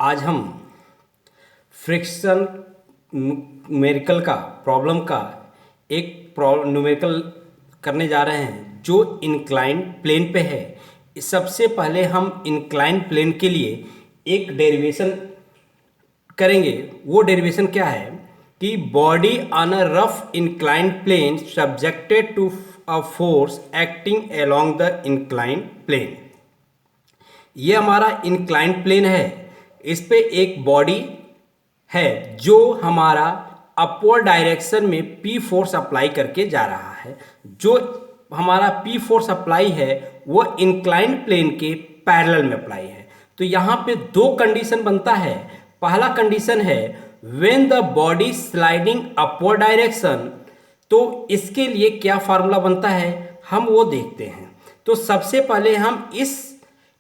आज हम friction numerical का प्रॉब्लम का एक न्यूमेरिकल करने जा रहे हैं जो इंक्लाइंड प्लेन पे है। सबसे पहले हम इंक्लाइंड प्लेन के लिए एक डेरिवेशन करेंगे। वो डेरिवेशन क्या है कि body on a rough inclined plane subjected to a force acting along the inclined plane. ये हमारा इंक्लाइंड प्लेन है। इस पे एक बॉडी है जो हमारा अपवर्ड डायरेक्शन में पी फोर्स अप्लाई करके जा रहा है। जो हमारा पी फोर्स अप्लाई है वो इंक्लाइंड प्लेन के पैरेलल में अप्लाई है। तो यहाँ पे दो कंडीशन बनता है। पहला कंडीशन है when the body sliding upward direction. तो इसके लिए क्या फार्मूला बनता है हम वो देखते हैं। तो सबसे पहले हम इस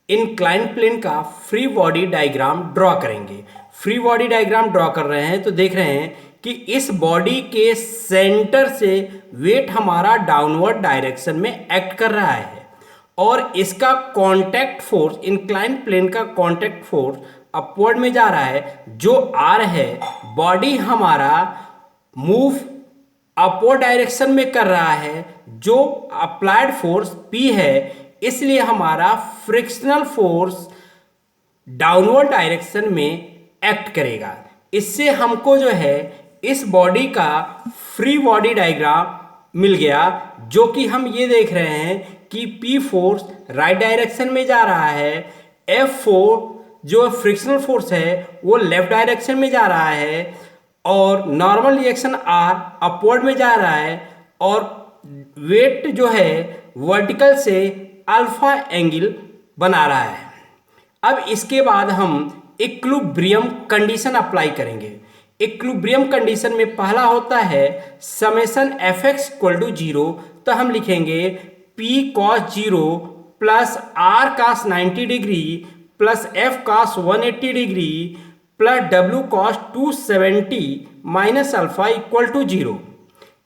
इंक्लाइंड प्लेन का फ्री बॉडी डायग्राम ड्रॉ करेंगे। फ्री बॉडी डायग्राम ड्रॉ कर रहे हैं तो देख रहे हैं कि इस बॉडी के सेंटर से वेट हमारा डाउनवर्ड डायरेक्शन में एक्ट कर रहा है और इसका कांटेक्ट फोर्स इंक्लाइंड प्लेन का कांटेक्ट फोर्स अपवर्ड में जा रहा है जो आर है। बॉडी हमारा मूव अपवर्ड डायरेक्शन में कर रहा है जो अप्लाइड फोर्स पी है। इसलिए हमारा फ्रिक्शनल फोर्स डाउनवर्ड डायरेक्शन में एक्ट करेगा। इससे हमको जो है इस बॉडी का फ्री बॉडी डायग्राम मिल गया जो कि हम ये देख रहे हैं कि पी फोर्स राइट डायरेक्शन में जा रहा है, एफ फोर्स जो फ्रिक्शनल फोर्स है वो लेफ्ट डायरेक्शन में जा रहा है और नॉर्मल रिएक्शन आर अपवर्ड में जा रहा है और वेट जो है वर्टिकल से अल्फा एंगल बना रहा है। अब इसके बाद हम इक्विलिब्रियम कंडीशन अप्लाई करेंगे। इक्विलिब्रियम कंडीशन में पहला होता है summation F X equal to 0। तो हम लिखेंगे P cos 0 plus R cos 90 degree plus F cos 180 degree plus W cos 270 minus alpha equal to 0।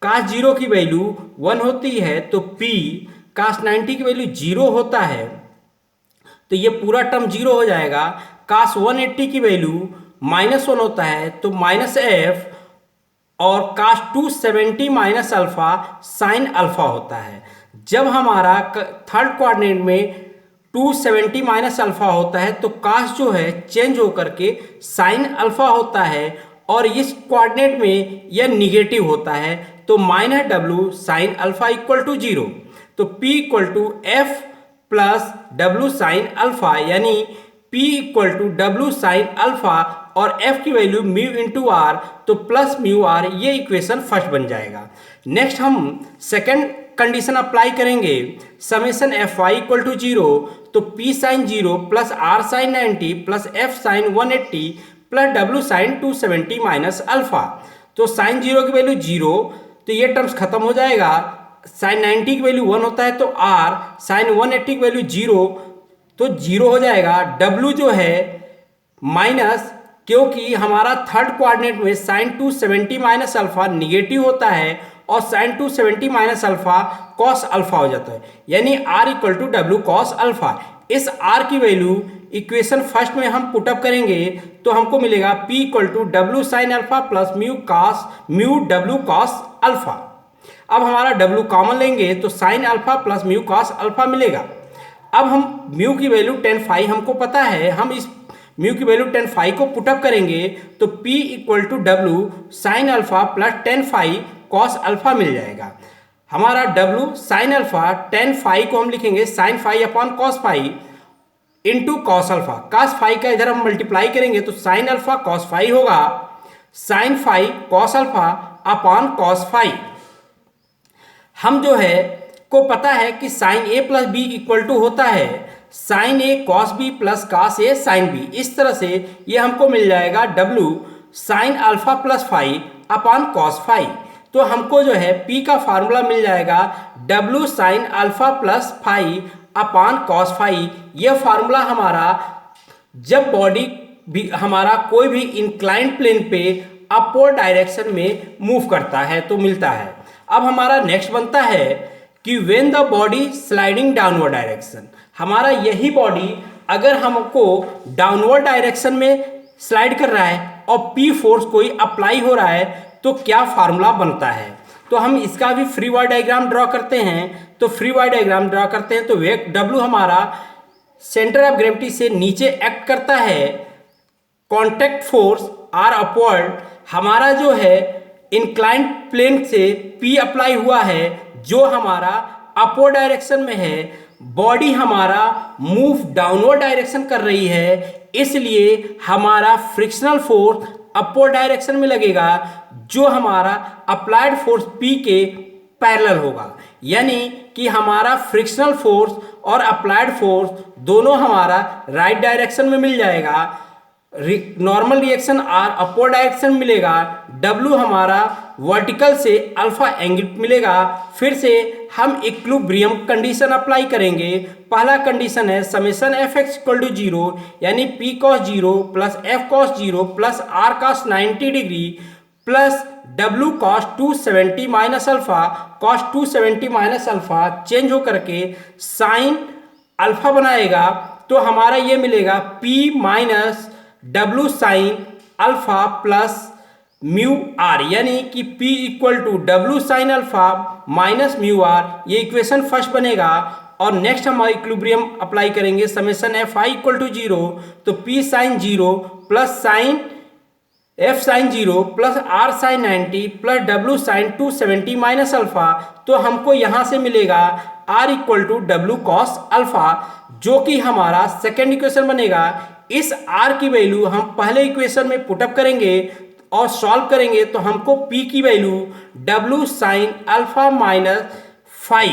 Cos 0 की वैल्यू 1 होती है तो पी कॉस 90 की वैल्यू 0 होता है तो ये पूरा टर्म 0 हो जाएगा। कॉस 180 की वैल्यू -1 होता है तो माइनस एफ और cos 270 minus alpha sine alpha होता है। जब हमारा थर्ड क्वाड्रेंट में 270 माइनस अल्फा होता है तो कॉस जो है चेंज होकर के साइन अल्फा होता है और इस क्वाड्रेंट में यह निगेटिव होता है तो minus W sine alpha equal to 0। तो P equal to F plus W sine alpha यानी P equal to W sine alpha और F की वैल्यू म्यू इंटू आर तो प्लस म्यू आर। ये इक्वेशन फर्स्ट बन जाएगा। नेक्स्ट हम second condition apply करेंगे summation F Y equal to 0। तो P sine 0 plus R sine 90 plus F sine 180 plus W sign 270 minus alpha. तो sign 0 की value 0 तो ये टर्म्स खत्म हो जाएगा। साइन 90 की वैल्यू 1 होता है तो आर साइन 180 की वैल्यू 0 तो 0 हो जाएगा। W जो है माइनस क्योंकि हमारा थर्ड क्वाड्रेंट में साइन 270 माइनस अल्फा निगेटिव होता है और sine 270 minus alpha cos alpha हो जाता है यानी R equal to W cos alpha. इस R की वैल्यू इक्वेशन फर्स्ट में हम पुटअप करेंगे तो हमको मिलेगा P equal to W sine alpha plus mu W cos alpha. अब हमारा W कॉमन लेंगे तो sine alpha plus mu cos alpha मिलेगा। अब हम म्यू की वैल्यू 10 फाई हमको पता है, हम इस म्यू की वैल्यू 10 फाई को पुटअप करेंगे तो P equal to W sine alpha plus 10 phi cos alpha मिल जाएगा। हमारा W साइन अल्फा 10 फाई को हम लिखेंगे sine phi upon cos phi into cos alpha. Cos phi का इधर हम मल्टीप्लाई करेंगे तो साइन अल्फा कॉस फाई होगा sine phi cos alpha upon cos phi. हम जो है को पता है कि sine A plus B equal to होता है sine A cos B plus cos A sine B. इस तरह से ये हमको मिल जाएगा W sine alpha plus phi upon cos phi. तो हमको जो है P का फार्मूला मिल जाएगा W sine alpha plus phi upon cos phi. यह फार्मूला हमारा जब बॉडी भी हमारा कोई भी इंक्लाइंड प्लेन पे अपवर्ड डायरेक्शन में मूव करता है तो मिलता है। अब हमारा नेक्स्ट बनता है कि when the body sliding downward direction. हमारा यही बॉडी अगर हमको डाउनवर्ड डायरेक्शन में स्लाइड कर रहा है और P फोर्स कोई अप्लाई हो रहा है तो क्या फार्मूला बनता है। तो हम इसका भी फ्री बॉडी डायग्राम ड्रॉ करते हैं। तो फ्री बॉडी डायग्राम ड्रॉ करते हैं तो W हमारा सेंटर ऑफ ग्रेविटी से नीचे एक्ट करता है, कॉन्टैक्ट फोर्स R अपवर्ड हमारा जो है इंक्लाइंड प्लेन से P अप्लाई हुआ है जो हमारा अपवर्ड डायरेक्शन में है। बॉडी हमारा मूव डाउनवर्ड डायरेक्शन कर रही है, इसलिए हमारा फ्रिक्शनल फोर्स अपवर्ड डायरेक्शन में लगेगा जो हमारा अप्लाइड फोर्स P के पैरेलल होगा। यानी कि हमारा फ्रिक्शनल फोर्स और अप्लाइड फोर्स दोनों हमारा राइट डायरेक्शन में मिल जाएगा। Normal reaction R upward direction मिलेगा, W हमारा वर्टिकल से अल्फा एंगल मिलेगा। फिर से हम इक्विलिब्रियम कंडीशन अप्लाई करेंगे। पहला कंडीशन है समेशन Fx इक्वल टू 0 यानी P cos 0 plus F cos 0 plus R cos 90 degree plus W cos 270 minus alpha cos 270 minus alpha change होकर के साइन अल्फा बनाएगा। तो हमारा ये मिलेगा P minus W sine alpha plus mu R, यानी कि P equal to W sine alpha minus mu R, ये इक्वेशन फर्स्ट बनेगा। और नेक्स्ट हम इक्विलिब्रियम अप्लाई करेंगे समेशन Fi इक्वल टू 0, तो P sine 0 plus sine F sine 0 plus R sine 90 plus W sine 270 minus alpha. तो हमको यहाँ से मिलेगा R equal to W cos alpha, जो कि हमारा सेकेंड इक्वेशन बनेगा। इस R की वैल्यू हम पहले इक्वेशन में पुटअप करेंगे और सॉल्व करेंगे तो हमको P की value W sine alpha minus 5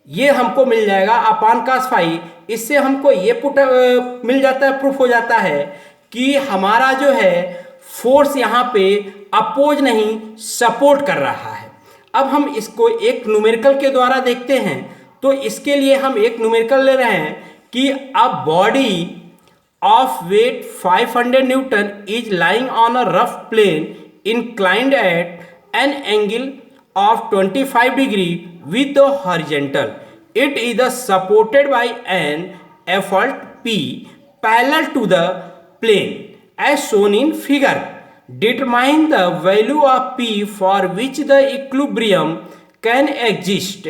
ये हमको मिल जाएगा अपान कास 5। इससे हमको ये मिल जाता है, प्रूफ हो जाता है कि हमारा जो है फोर्स यहाँ पे अपोज नहीं सपोर्ट कर रहा है। अब हम इसको एक न्यूमेरिकल के द्वारा देखते हैं। तो इसके लिए हम एक न्यूमेरिकल ले रहे हैं कि a body of weight 500 Newton is lying on a rough plane inclined at an angle of 25 degree with the horizontal. It is supported by an asphalt P parallel to the plane as shown in figure. Determine the value of P for which the equilibrium can exist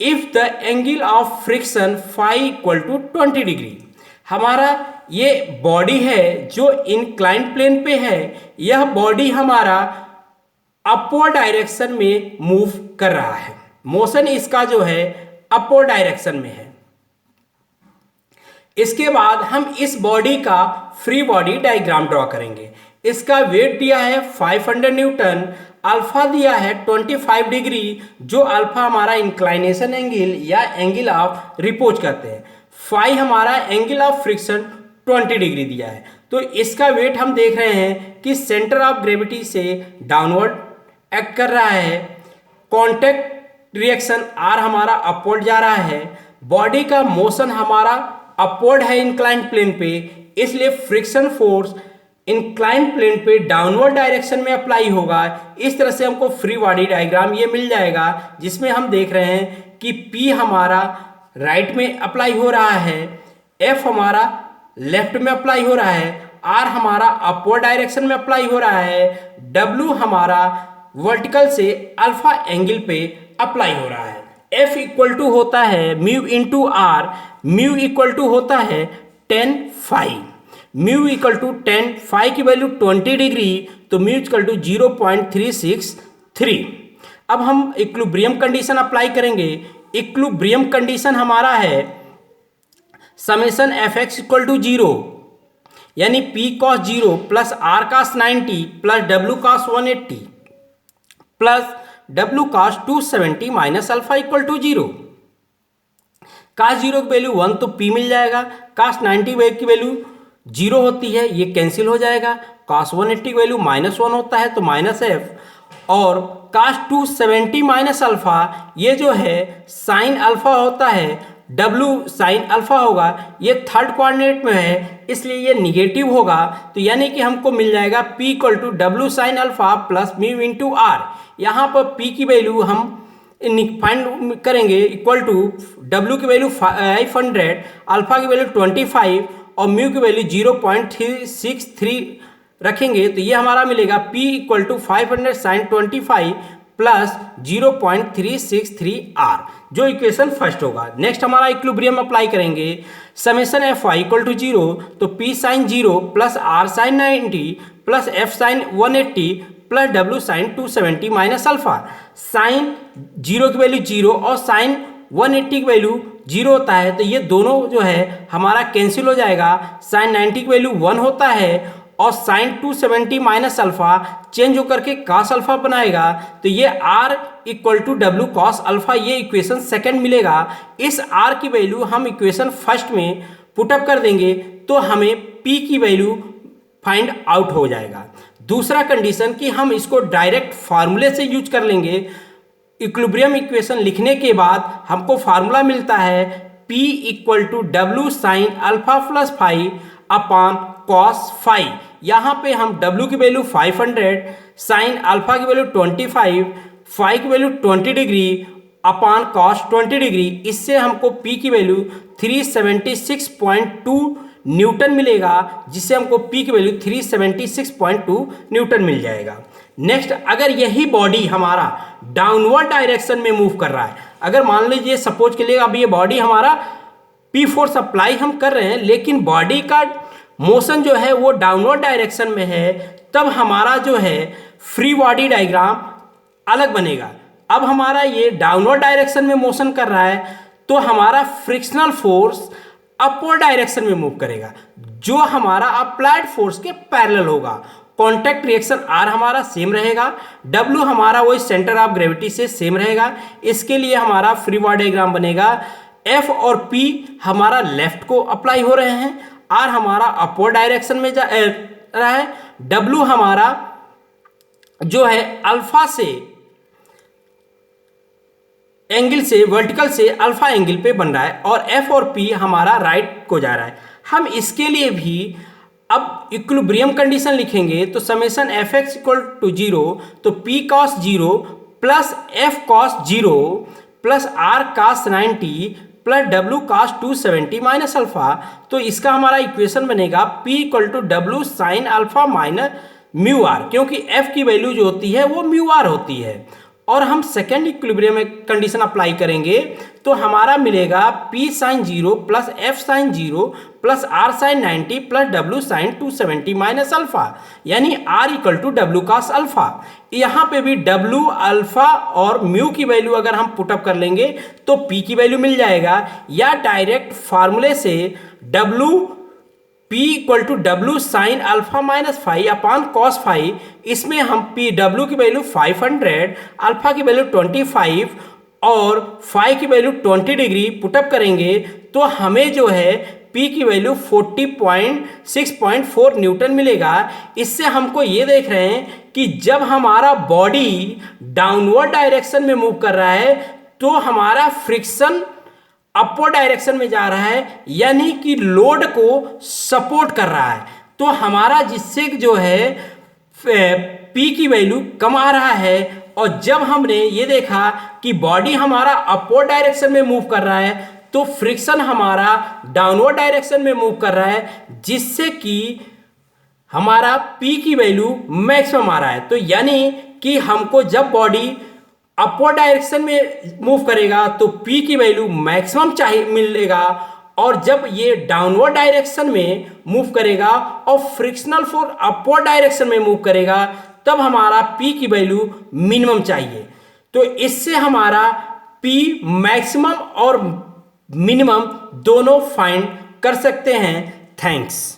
if the angle of friction phi equal to 20 degree. हमारा ये body है जो inclined plane पे है। यह body हमारा upward direction में move कर रहा है, मोशन इसका जो है अपवर्ड डायरेक्शन में है। इसके बाद हम इस बॉडी का फ्री बॉडी डायग्राम ड्रॉ करेंगे। इसका वेट दिया है 500 न्यूटन, अल्फा दिया है 25 डिग्री, जो अल्फा हमारा इंक्लाइनेशन एंगल या एंगल ऑफ रिपोज कहते हैं। फाई हमारा एंगल ऑफ फ्रिक्शन 20 डिग्री दिया है। तो इसका वेट हम देख रहे हैं कि सेंटर ऑफ ग्रेविटी से डाउनवर्ड एक्ट कर रहा है। कॉन्टैक्ट रिएक्शन R हमारा अपवर्ड जा रहा है। बॉडी का मोशन हमारा अपवर्ड है इंक्लाइंड प्लेन पे, इसलिए फ्रिक्शन फोर्स इंक्लाइंड प्लेन पे डाउनवर्ड डायरेक्शन में अप्लाई होगा। इस तरह से हमको फ्री बॉडी डायग्राम ये मिल जाएगा, जिसमें हम देख रहे हैं कि P हमारा राइट में अप्लाई हो रहा है, F हमारा लेफ्ट में अप्लाई हो रहा है, R हमारा अपवर्ड डायरेक्शन में अप्लाई हो रहा है, W हमारा वर्टिकल से अल्फा एंगल पे अप्लाई हो रहा है। F इक्वल टू होता है mu into R, mu equal to होता है 10 phi, mu equal to 10 phi की वैल्यू 20 डिग्री, तो म्यू इक्वल टू 0.363। अब हम इक्विलिब्रियम कंडीशन अप्लाई करेंगे। इक्विलिब्रियम कंडीशन हमारा है समेशन Fx इक्वल टू 0 यानी P cos 0 plus R cos 90 plus W cos 180 plus W cos 270 minus alpha equal to 0। cos 0 की value 1 तो P मिल जाएगा, cos 90 की वैल्यू 0 होती है, ये कैंसिल हो जाएगा। cos 180 की वैल्यू -1 होता है तो माइनस F, और cos 270 माइनस अल्फा ये जो है साइन अल्फा होता है, W साइन अल्फा होगा, ये थर्ड कोऑर्डिनेट में है इसलिए ये निगेटिव होगा। तो यानी कि हमको मिल जाएगा P equal to W sine alpha plus mu into R। यहाँ पर P की वैल्यू हम फाइंड करेंगे इक्वल टू W की वैल्यू 500, अल्फा की वैल्यू 25 और म्यू की वैल्यू 0.363 रखेंगे तो ये हमारा मिलेगा P equal to 500 sine 25 plus 0.363 R, जो इक्वेशन फर्स्ट होगा। नेक्स्ट हमारा इक्विलिब्रियम अप्लाई करेंगे, summation F Y equal to 0, तो P sine 0 plus R sine 90 plus F sine 180 plus W sine 270 minus alpha. Sine 0 की वैल्यू 0 और sign 180 की value 0 होता है, तो ये दोनों जो है हमारा कैंसिल हो जाएगा। साइन 90 की वैल्यू 1 होता है और साइन 270 माइनस अल्फा चेंज होकर के कॉस अल्फा बनाएगा, तो ये R equal to W cos alpha, ये इक्वेशन सेकंड मिलेगा। इस R की वैल्यू हम इक्वेशन फर्स्ट में पुटअप कर देंगे तो हमें P की वैल्यू फाइंड आउट हो जाएगा। दूसरा कंडीशन कि हम इसको डायरेक्ट फार्मूले से यूज कर लेंगे। इक्विलिब्रियम इक्वेशन लिखने के बाद हमको फार्मूला मिलता है P equal to W sine alpha plus five upon cos five. यहाँ पे हम W की वैल्यू 500, साइन अल्फा की वैल्यू 25, फाइव की value 20 degree upon cos 20 degree. इससे हमको P की वैल्यू 376.2 न्यूटन मिलेगा, जिससे हमको P की वैल्यू 376.2 न्यूटन मिल जाएगा। नेक्स्ट, अगर यही बॉडी हमारा डाउनवर्ड डायरेक्शन में मूव कर रहा है, अगर मान लीजिए सपोज के लिए अब ये बॉडी हमारा P फोर्स अप्लाई हम कर रहे हैं, लेकिन बॉडी का मोशन जो है वो डाउनवर्ड डायरेक्शन में है, तब हमारा जो है फ्री बॉडी डायग्राम अलग बनेगा। अब हमारा ये डाउनवर्ड डायरेक्शन में मोशन कर रहा है तो हमारा फ्रिक्शनल फोर्स अपवर्ड डायरेक्शन में मूव करेगा, जो हमारा अप्लाइड फोर्स के पैरेलल होगा। कॉन्टैक्ट रिएक्शन R हमारा सेम रहेगा, W हमारा वही सेंटर ऑफ ग्रेविटी से सेम रहेगा। इसके लिए हमारा फ्री बॉडी डायग्राम बनेगा। F और P हमारा लेफ्ट को अप्लाई हो रहे हैं, R हमारा अपवर्ड डायरेक्शन में जा रहा है, W हमारा जो है अल्फा से एंगल से वर्टिकल से अल्फा एंगल पे बन रहा है, और F और P हमारा राइट को जा रहा है। हम इसके लिए भी अब इक्विलिब्रियम कंडीशन लिखेंगे, तो summation F X equal to 0, तो P cos 0 plus F cos 0 plus R cos 90 plus W cos 270 minus alpha. तो इसका हमारा इक्वेशन बनेगा P equal to W sine alpha minus mu R, क्योंकि F की value जो होती है वो म्यू आर होती है। और हम सेकेंड इक्विलिब्रियम में कंडीशन अप्लाई करेंगे तो हमारा मिलेगा P sine 0 plus F sine 0 plus R sine 90 plus W sine 270 minus alpha, यानी R equal to W cos alpha. यहाँ पे भी W अल्फा और म्यू की वैल्यू अगर हम पुटअप कर लेंगे तो P की वैल्यू मिल जाएगा, या डायरेक्ट फार्मूले से W P equal to W sine alpha minus five upon cos five. इसमें हम P W की वैल्यू 500, अल्फा की वैल्यू 25 और फाइव की वैल्यू 20 डिग्री पुटअप करेंगे तो हमें जो है P की वैल्यू 40.6.4 न्यूटन मिलेगा। इससे हमको ये देख रहे हैं कि जब हमारा बॉडी डाउनवर्ड डायरेक्शन में मूव कर रहा है तो हमारा फ्रिक्शन अपवर्ड डायरेक्शन में जा रहा है, यानी कि लोड को सपोर्ट कर रहा है। तो हमारा जिससे जो है P की वैल्यू कम आ रहा है, और जब हमने ये देखा कि बॉडी हमारा अपवर्ड डायरेक्शन में मूव कर रहा है तो फ्रिक्शन हमारा डाउनवर्ड डायरेक्शन में मूव कर रहा है, जिससे कि हमारा P की वैल्यू मैक्सिमम आ रहा है। तो यानी कि हमको जब बॉडी अपवर्ड डायरेक्शन में मूव करेगा तो P की वैल्यू मैक्सिमम चाहिए मिलेगा, और जब ये डाउनवर्ड डायरेक्शन में मूव करेगा और फ्रिक्शनल फोर्स अपवर्ड डायरेक्शन में मूव करेगा तब हमारा P की वैल्यू मिनिमम चाहिए। तो इससे हमारा P मैक्सिमम और मिनिमम दोनों फाइंड कर सकते हैं। थैंक्स।